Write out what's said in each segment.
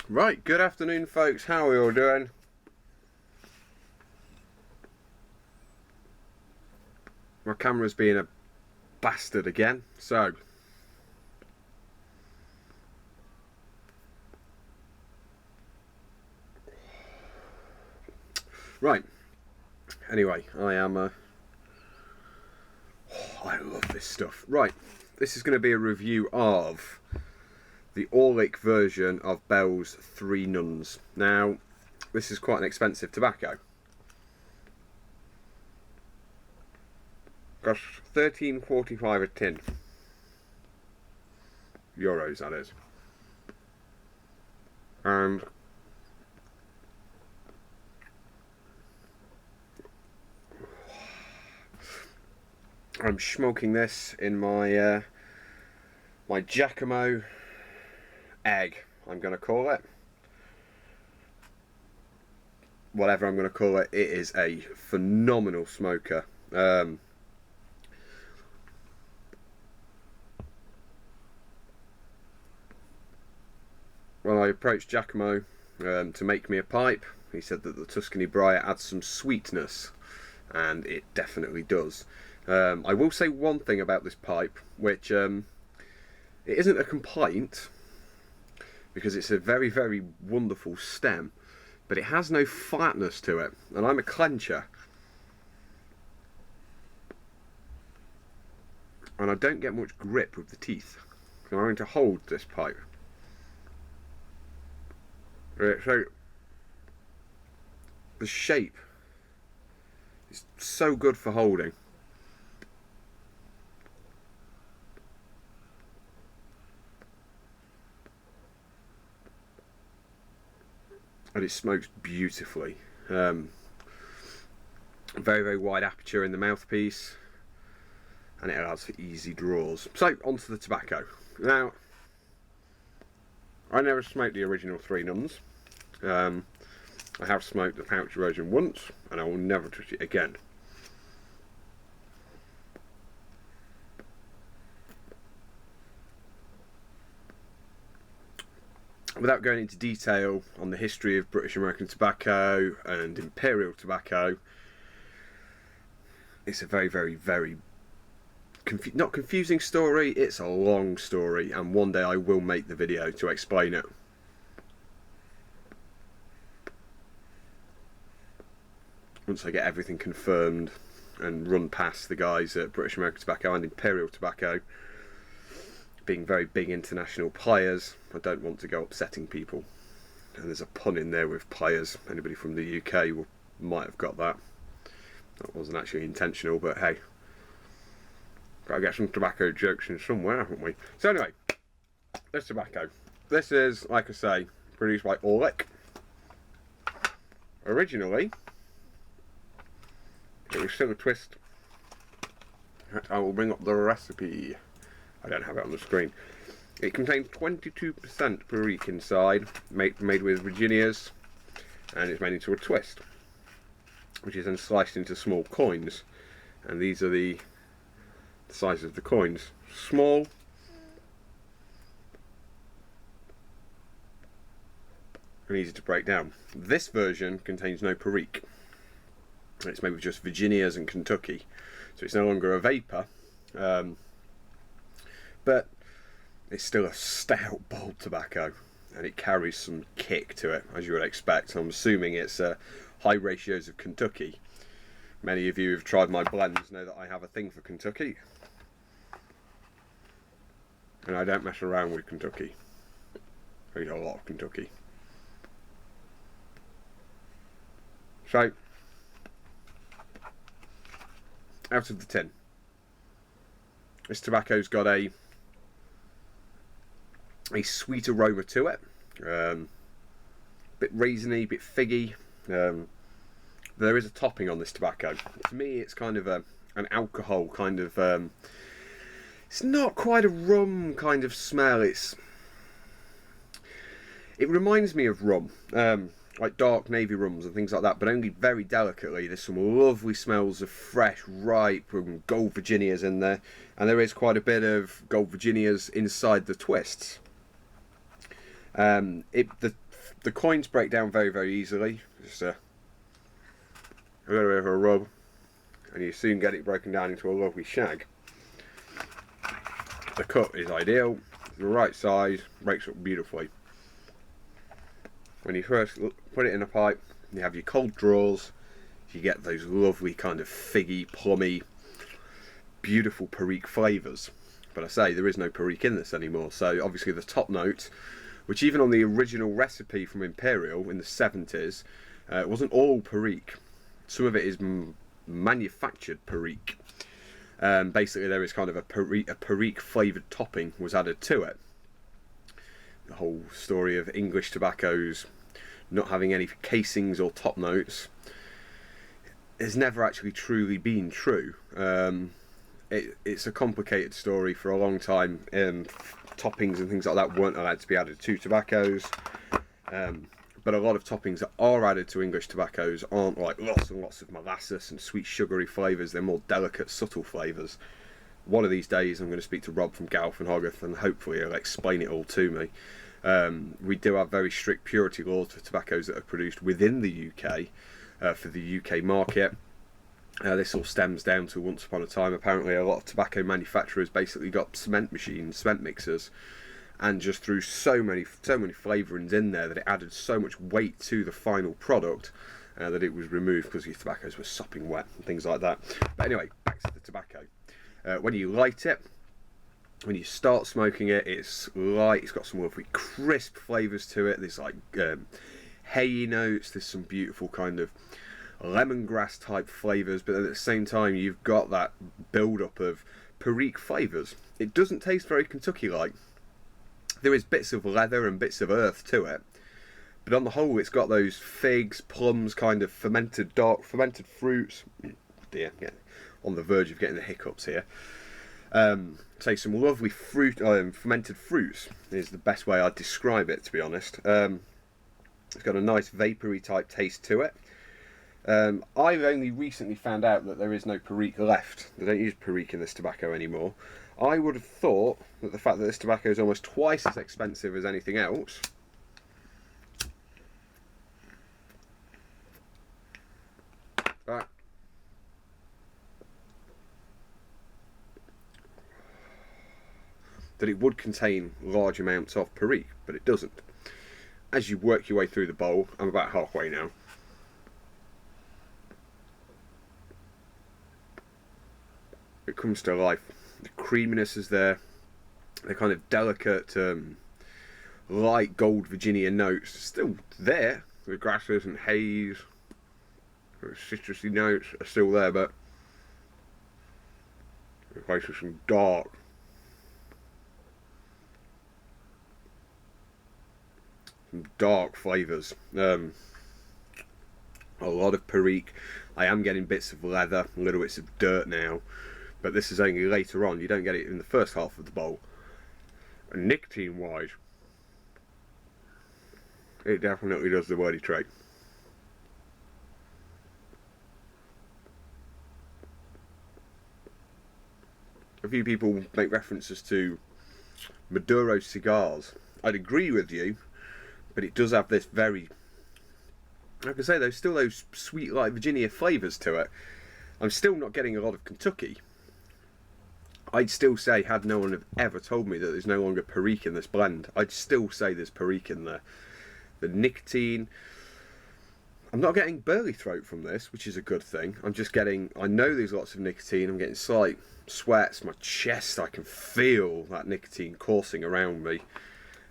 Right, good afternoon folks, how are we all doing? My camera's being a bastard again, so right, anyway, I love this stuff. Right, this is going to be a review of the Orlick version of Bell's Three Nuns. Now, this is quite an expensive tobacco. Costs £13.45 a tin. Euros, that is. And I'm smoking this in my my Giacomo egg, I'm going to call it. Whatever I'm going to call it, it is a phenomenal smoker. When I approached Giacomo to make me a pipe, he said that the Tuscany Briar adds some sweetness, and it definitely does. I will say one thing about this pipe, which it isn't a complaint, because it's a very, very wonderful stem, but it has no flatness to it, and I'm a clencher. And I don't get much grip with the teeth, so I'm going to hold this pipe. So, the shape is so good for holding. And it smokes beautifully. Very, very wide aperture in the mouthpiece, and it allows for easy draws. So, onto the tobacco. Now, I never smoked the original Three Nuns. I have smoked the pouch version once, and I will never touch it again. Without going into detail on the history of British American tobacco and imperial tobacco, it's a very, very, very not confusing story, it's a long story, and one day I will make the video to explain it. Once I get everything confirmed and run past the guys at British American Tobacco and Imperial Tobacco, being very big international players, I don't want to go upsetting people. And there's a pun in there with players. Anybody from the UK might have got that. That wasn't actually intentional, but hey, gotta get some tobacco jokes in somewhere, haven't we? So anyway, this tobacco. This is, like I say, produced by Orlick. Originally, it was still a twist. I will bring up the recipe. I don't have it on the screen. It contains 22% Perique inside, made with Virginias, and it's made into a twist, which is then sliced into small coins. And these are the size of the coins. Small, and easy to break down. This version contains no Perique. It's made with just Virginias and Kentucky, so it's no longer a vapor, but it's still a stout, bold tobacco, and it carries some kick to it, as you would expect. I'm assuming it's high ratios of Kentucky. Many of you who've tried my blends know that I have a thing for Kentucky, and I don't mess around with Kentucky. I eat a lot of Kentucky. So, out of the tin, this tobacco's got a sweet aroma to it, bit raisiny, bit figgy. There is a topping on this tobacco. To me, it's kind of an alcohol kind of. It's not quite a rum kind of smell. It reminds me of rum, like dark navy rums and things like that, but only very delicately. There's some lovely smells of fresh, ripe gold Virginias in there, and there is quite a bit of gold Virginias inside the twists. The The coins break down very, very easily. Just a little bit of a rub, and you soon get it broken down into a lovely shag. The cut is ideal, the right size, breaks up beautifully. When you first put it in a pipe, you have your cold draws, you get those lovely kind of figgy, plummy, beautiful perique flavours. But I say, there is no perique in this anymore, so obviously the top note, which even on the original recipe from Imperial in the 70s, it wasn't all perique. Some of it is manufactured perique. Basically there is kind of a perique flavoured topping was added to it. The whole story of English tobaccos not having any casings or top notes has never actually truly been true. It's a complicated story. For a long time, toppings and things like that weren't allowed to be added to tobaccos. But a lot of toppings that are added to English tobaccos aren't like lots and lots of molasses and sweet sugary flavours. They're more delicate, subtle flavours. One of these days I'm going to speak to Rob from Galf and Hogarth, and hopefully he'll explain it all to me. We do have very strict purity laws for tobaccos that are produced within the UK, for the UK market. This all stems down to once upon a time, apparently a lot of tobacco manufacturers basically got cement machines, cement mixers, and just threw so many flavourings in there that it added so much weight to the final product that it was removed because your tobaccos were sopping wet and things like that. But anyway, back to the tobacco. When you light it, when you start smoking it, it's light, it's got some lovely crisp flavours to it. There's like hay notes, there's some beautiful kind of lemongrass type flavours, but then at the same time you've got that build up of perique flavours. It doesn't taste very Kentucky like. There is bits of leather and bits of earth to it, but on the whole it's got those figs, plums, kind of dark fermented fruits. Dear, yeah, on the verge of getting the hiccups here. Say some lovely fermented fruits is the best way I'd describe it, to be honest. It's got a nice vapoury type taste to it. I've only recently found out that there is no perique left. They don't use perique in this tobacco anymore. I would have thought that the fact that this tobacco is almost twice as expensive as anything else, that it would contain large amounts of perique, but it doesn't. As you work your way through the bowl, I'm about halfway now, it comes to life. The creaminess is there, the kind of delicate light gold Virginia notes are still there. The grasses and haze, the citrusy notes are still there, but replaced with some dark flavours. A lot of perique. I am getting bits of leather, little bits of dirt now, but this is only later on. You don't get it in the first half of the bowl. And nicotine wise, it definitely does the wordy trick. A few people make references to Maduro cigars. I'd agree with you, but it does have this very, like I say, there's still those sweet like Virginia flavours to it. I'm still not getting a lot of Kentucky. I'd still say, had no one ever told me that there's no longer perique in this blend, I'd still say there's perique in there. The nicotine, I'm not getting burley throat from this, which is a good thing. I'm just getting, I know there's lots of nicotine, I'm getting slight sweats, my chest, I can feel that nicotine coursing around me.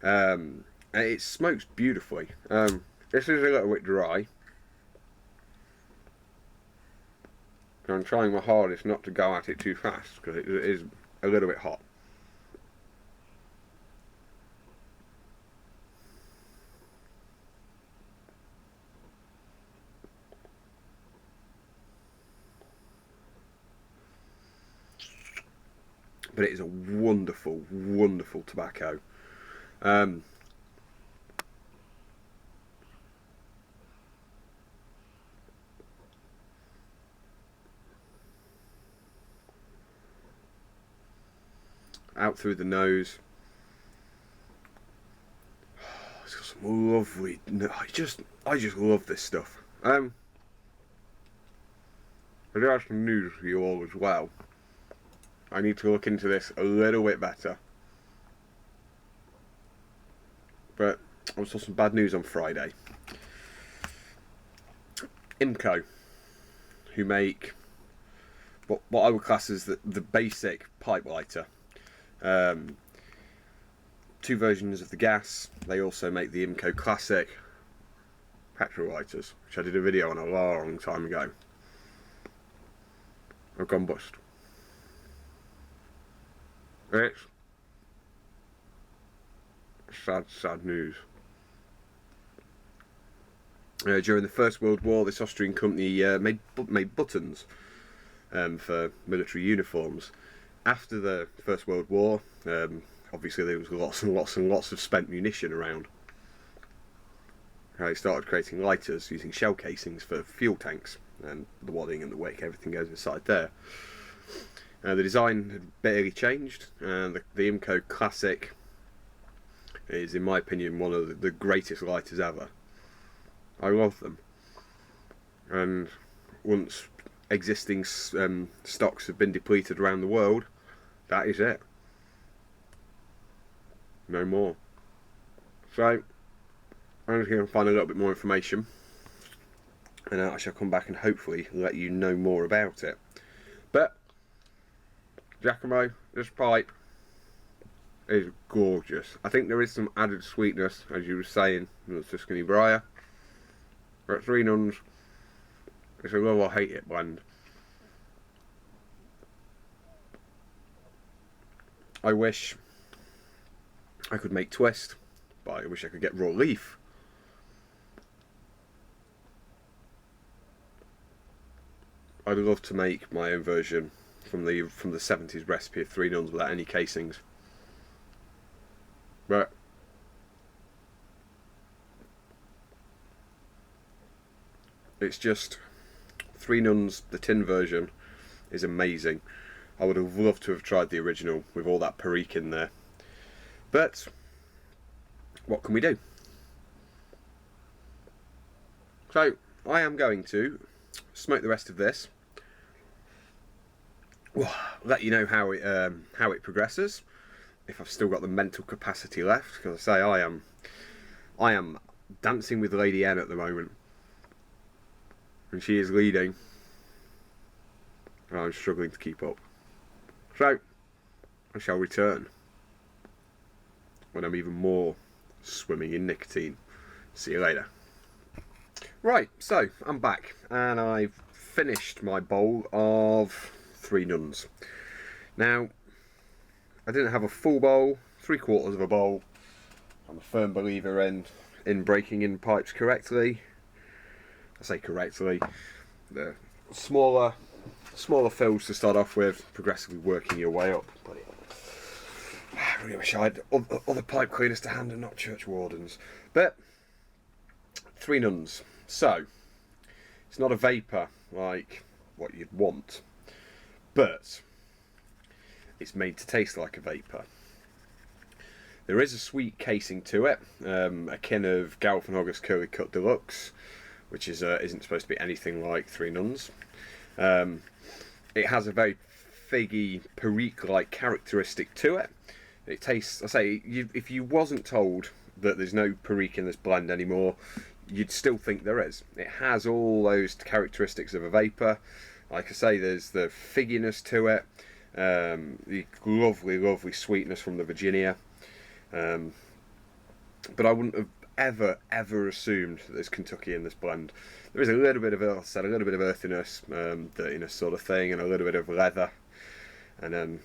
And it smokes beautifully. This is a little bit dry. I'm trying my hardest not to go at it too fast because it is a little bit hot. But it is a wonderful, wonderful tobacco. Out through the nose. It's got some lovely. No, I just love this stuff. I do have some news for you all as well. I need to look into this a little bit better. But I saw some bad news on Friday. Imco, who make what I would class as the basic pipe lighter. 2 versions of the gas. They also make the Imco Classic petrol lighters, which I did a video on a long time ago. I've gone bust. It's sad news. During the First World War, this Austrian company made buttons for military uniforms. After the First World War, obviously there was lots and lots of spent munition around. They started creating lighters using shell casings for fuel tanks, and the wadding and the wick, everything goes inside there. The design had barely changed, and the Imco Classic is, in my opinion, one of the greatest lighters ever. I love them, and once existing stocks have been depleted around the world, that is it. No more. So I'm just going to find a little bit more information, and I shall come back and hopefully let you know more about it. But Giacomo, this pipe is gorgeous. I think there is some added sweetness, as you were saying, in the Tuscany Briar. But at 3 Nuns, it's a love or hate it blend. I wish I could make twist, but I wish I could get raw leaf. I'd love to make my own version from the 70s recipe of 3 Nuns without any casings. But it's just 3 Nuns, the tin version, is amazing. I would have loved to have tried the original with all that perique in there. But what can we do? So I am going to smoke the rest of this. Let you know how it progresses. If I've still got the mental capacity left, because I say I am dancing with Lady N at the moment, and she is leading, and I'm struggling to keep up. So I shall return when I'm even more swimming in nicotine. See you later. Right, so I'm back, and I've finished my bowl of 3 Nuns. Now, I didn't have a full bowl, 3/4 of a bowl. I'm a firm believer in breaking in pipes correctly. I say correctly. The smaller fills to start off with, progressively working your way up. But I really wish I had other pipe cleaners to hand and not church wardens. But 3 Nuns. So it's not a vapour like what you'd want, but it's made to taste like a vapour. There is a sweet casing to it, akin of Galphenhogger's Curly Cut Deluxe, which isn't supposed to be anything like 3 Nuns. It has a very figgy, perique-like characteristic to it. It tastes, I say, if you wasn't told that there's no perique in this blend anymore, you'd still think there is. It has all those characteristics of a vapour. Like I say, there's the figginess to it, the lovely sweetness from the Virginia. But I wouldn't have ever assumed that there's Kentucky in this blend. There is a little bit of, like I said, a little bit of earthiness, dirtiness sort of thing, and a little bit of leather, and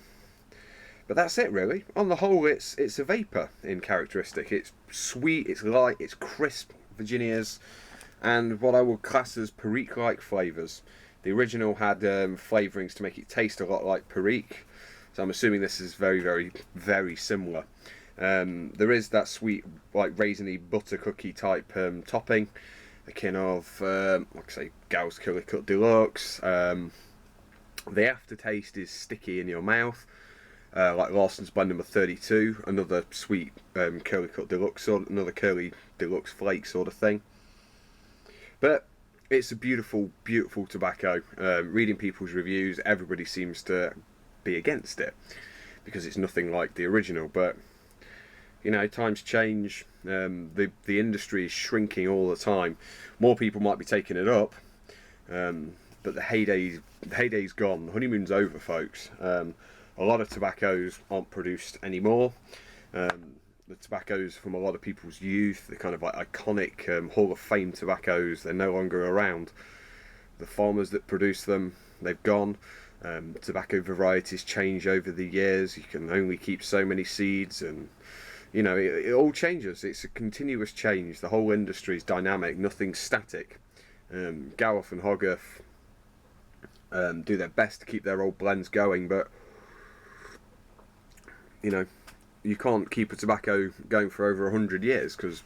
but that's it really. On the whole, it's a vapour in characteristic. It's sweet, it's light, it's crisp Virginias, and what I would class as perique-like flavours. The original had flavourings to make it taste a lot like perique, so I'm assuming this is very similar. There is that sweet, like raisiny butter cookie type topping, akin of, like I say, Gal's Curly Cut Deluxe. The aftertaste is sticky in your mouth. like Larson's blend number 32, another sweet curly cut deluxe, or another curly deluxe flake sort of thing. But it's a beautiful, beautiful tobacco. Reading people's reviews, everybody seems to be against it because it's nothing like the original. But you know, times change. The industry is shrinking all the time. More people might be taking it up, but the heyday's gone. The honeymoon's over, folks. A lot of tobaccos aren't produced anymore. The tobaccos from a lot of people's youth, the kind of like iconic Hall of Fame tobaccos, they're no longer around. The farmers that produce them, they've gone. Tobacco varieties change over the years. You can only keep so many seeds, and you know, it all changes. It's a continuous change. The whole industry is dynamic. Nothing's static. Gareth and Hogarth do their best to keep their old blends going, but you know, you can't keep a tobacco going for over 100 years because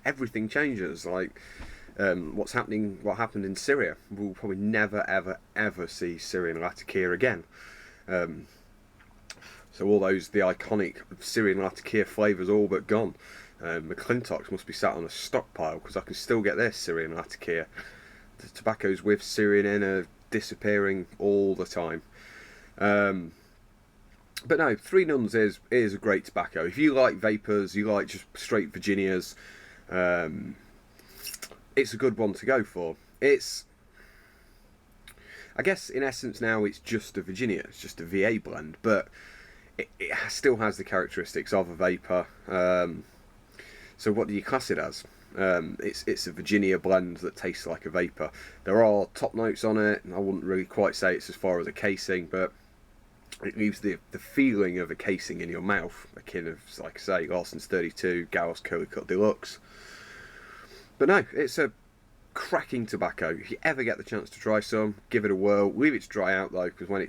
everything changes. Like what happened in Syria, we'll probably never ever see Syrian Latakia again. So all the iconic Syrian Latakia flavours all but gone. McClintock's must be sat on a stockpile because I can still get this Syrian Latakia. The tobaccos with Syrian in are disappearing all the time. But no, Three Nuns is a great tobacco. If you like vapours, you like just straight Virginias, it's a good one to go for. It's, I guess in essence now it's just a Virginia, it's just a VA blend, but it still has the characteristics of a vapour. So what do you class it as? It's a Virginia blend that tastes like a vapour. There are top notes on it, and I wouldn't really quite say it's as far as a casing, but it leaves the feeling of a casing in your mouth, akin of, like I say, Larson's 32, Gareth's Curly Cut Deluxe. But no, it's a cracking tobacco. If you ever get the chance to try some, give it a whirl. Leave it to dry out though, because when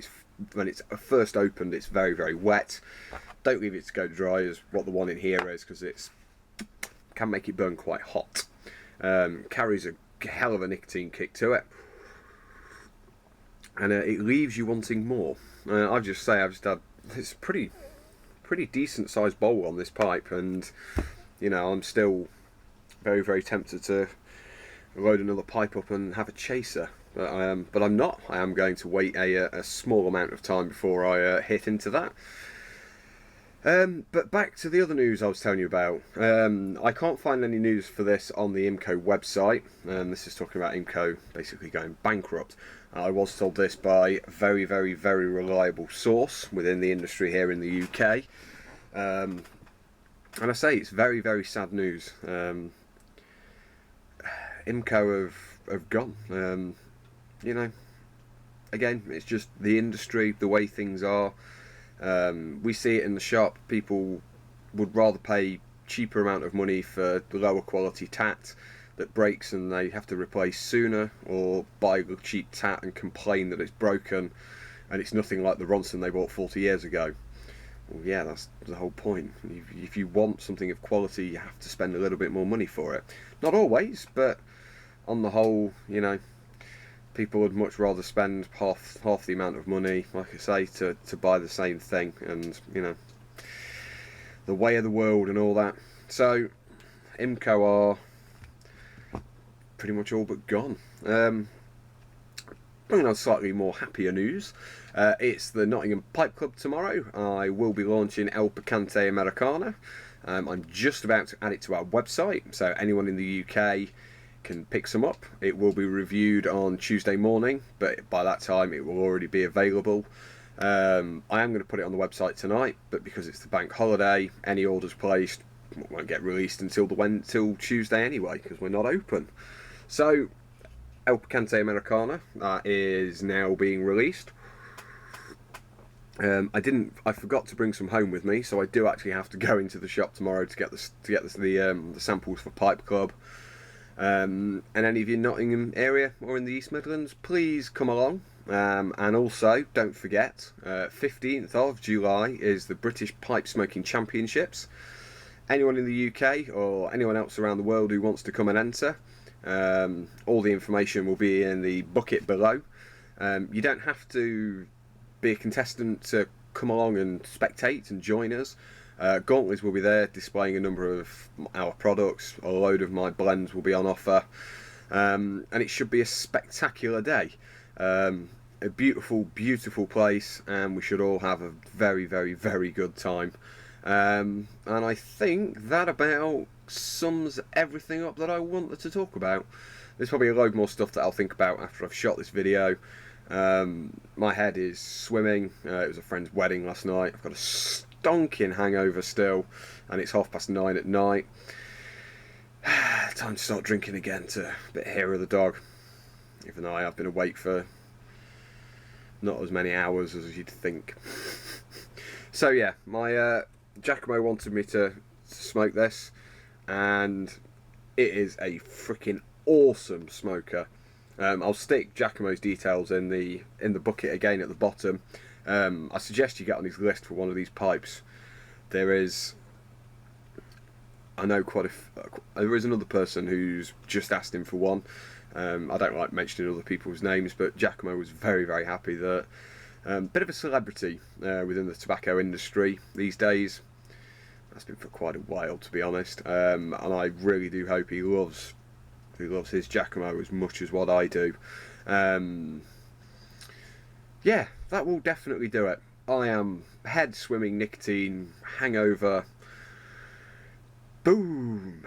it's first opened, it's very, very wet. Don't leave it to go dry, as what the one in here is, because it's can make it burn quite hot. Carries a hell of a nicotine kick to it, and it leaves you wanting more. I've just had this pretty decent sized bowl on this pipe, and you know, I'm still very, very tempted to load another pipe up and have a chaser, but I'm not. I am going to wait a small amount of time before I hit into that. But back to the other news I was telling you about. I can't find any news for this on the Imco website. This is talking about Imco basically going bankrupt. I was told this by a very, very, very reliable source within the industry here in the UK. And I say it's very, very sad news. Imco have gone. You know, again, it's just the industry, the way things are. We see it in the shop. People would rather pay cheaper amount of money for the lower quality tat that breaks and they have to replace sooner, or buy the cheap tat and complain that it's broken and it's nothing like the Ronson they bought 40 years ago. Well, yeah, that's the whole point. If you want something of quality, you have to spend a little bit more money for it. Not always, but on the whole, you know, people would much rather spend half the amount of money, like I say, to buy the same thing, and you know, the way of the world and all that. So Imco are pretty much all but gone. Bringing on slightly more happier news, it's the Nottingham Pipe Club tomorrow. I will be launching El Picante Americana. I'm just about to add it to our website, so anyone in the UK can pick some up. It will be reviewed on Tuesday morning, but by that time it will already be available. I am going to put it on the website tonight, but because it's the bank holiday, any orders placed won't get released until Tuesday anyway, because we're not open. So El Picante Americana is now being released. I forgot to bring some home with me, so I do actually have to go into the shop tomorrow to get the samples for Pipe Club. And any of you in Nottingham area or in the East Midlands, please come along. And also, don't forget, 15th of July is the British Pipe Smoking Championships. Anyone in the UK or anyone else around the world who wants to come and enter, all the information will be in the bucket below. You don't have to be a contestant to come along and spectate and join us. Gauntlets will be there displaying a number of our products. A load of my blends will be on offer. And it should be a spectacular day. A beautiful, beautiful place, and we should all have a very, very, very good time. And I think that about sums everything up that I wanted to talk about. There's probably a load more stuff that I'll think about after I've shot this video. My head is swimming. It was a friend's wedding last night. I've got a stonking hangover still, and it's 9:30 at night. Time to start drinking again to a bit hair of the dog, even though I have been awake for not as many hours as you'd think. So yeah, my Giacomo wanted me to smoke this, and it is a freaking awesome smoker. I'll stick Giacomo's details in the bucket again at the bottom. I suggest you get on his list for one of these pipes. There is, I know there is another person who's just asked him for one. I don't like mentioning other people's names, but Giacomo was very, very happy that bit of a celebrity within the tobacco industry these days. That's been for quite a while, to be honest. And I really do hope he loves his Giacomo as much as what I do. Yeah, that will definitely do it. I am head swimming, nicotine, hangover. Boom.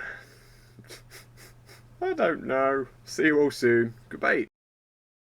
I don't know. See you all soon. Goodbye.